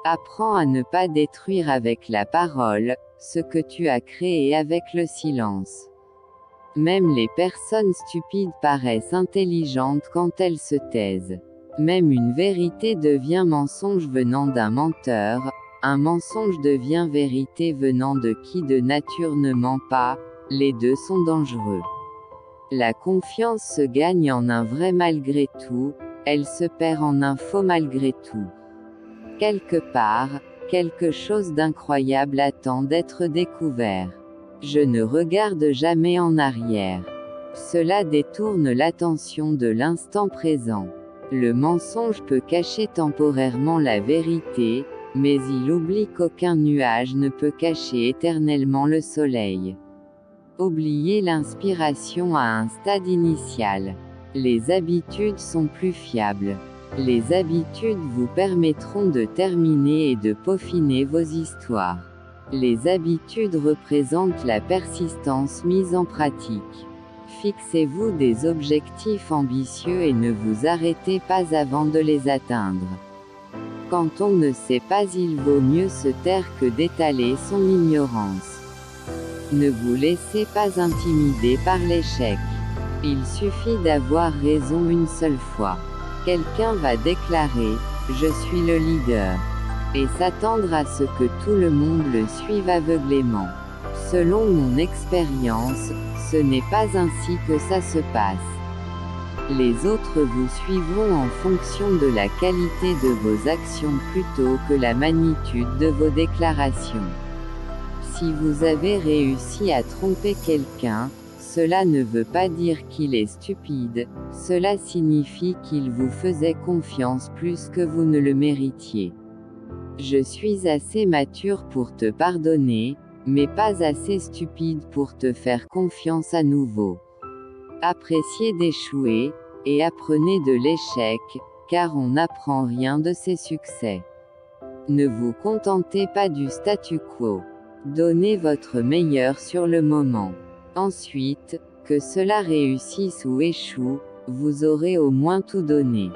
Apprends à ne pas détruire avec la parole ce que tu as créé avec le silence. Même les personnes stupides paraissent intelligentes quand elles se taisent. Même une vérité devient mensonge venant d'un menteur, un mensonge devient vérité venant de qui de nature ne ment pas, les deux sont dangereux. La confiance se gagne en un vrai malgré tout, elle se perd en un faux malgré tout. Quelque part, quelque chose d'incroyable attend d'être découvert. Je ne regarde jamais en arrière. Cela détourne l'attention de l'instant présent. Le mensonge peut cacher temporairement la vérité, mais il oublie qu'aucun nuage ne peut cacher éternellement le soleil. Oubliez l'inspiration à un stade initial. Les habitudes sont plus fiables. Les habitudes vous permettront de terminer et de peaufiner vos histoires. Les habitudes représentent la persistance mise en pratique. Fixez-vous des objectifs ambitieux et ne vous arrêtez pas avant de les atteindre. Quand on ne sait pas, il vaut mieux se taire que d'étaler son ignorance. Ne vous laissez pas intimider par l'échec. Il suffit d'avoir raison une seule fois. Quelqu'un va déclarer « Je suis le leader » et s'attendre à ce que tout le monde le suive aveuglément. Selon mon expérience, ce n'est pas ainsi que ça se passe. Les autres vous suivront en fonction de la qualité de vos actions plutôt que la magnitude de vos déclarations. Si vous avez réussi à tromper quelqu'un, cela ne veut pas dire qu'il est stupide, cela signifie qu'il vous faisait confiance plus que vous ne le méritiez. Je suis assez mature pour te pardonner, mais pas assez stupide pour te faire confiance à nouveau. Appréciez d'échouer, et apprenez de l'échec, car on n'apprend rien de ses succès. Ne vous contentez pas du statu quo. Donnez votre meilleur sur le moment. Ensuite, que cela réussisse ou échoue, vous aurez au moins tout donné.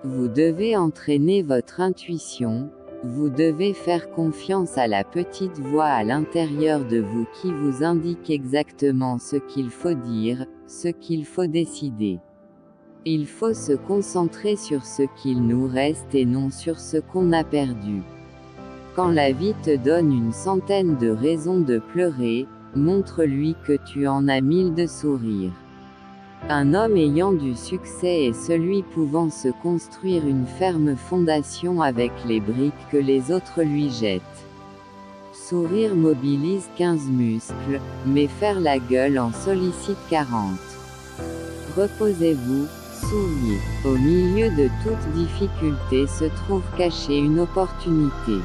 Vous devez entraîner votre intuition, vous devez faire confiance à la petite voix à l'intérieur de vous qui vous indique exactement ce qu'il faut dire, ce qu'il faut décider. Il faut se concentrer sur ce qu'il nous reste et non sur ce qu'on a perdu. Quand la vie te donne une centaine de raisons de pleurer, montre-lui que tu en as 1000 de sourire. Un homme ayant du succès est celui pouvant se construire une ferme fondation avec les briques que les autres lui jettent. Sourire mobilise 15 muscles, mais faire la gueule en sollicite 40. Reposez-vous, souriez. Au milieu de toute difficulté se trouve cachée une opportunité.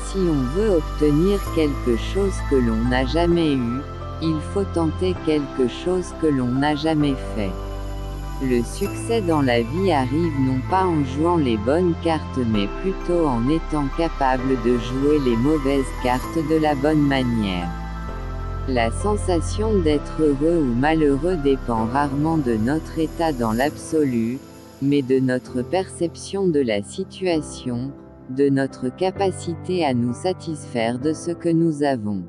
Si on veut obtenir quelque chose que l'on n'a jamais eu, il faut tenter quelque chose que l'on n'a jamais fait. Le succès dans la vie arrive non pas en jouant les bonnes cartes mais plutôt en étant capable de jouer les mauvaises cartes de la bonne manière. La sensation d'être heureux ou malheureux dépend rarement de notre état dans l'absolu, mais de notre perception de la situation, de notre capacité à nous satisfaire de ce que nous avons.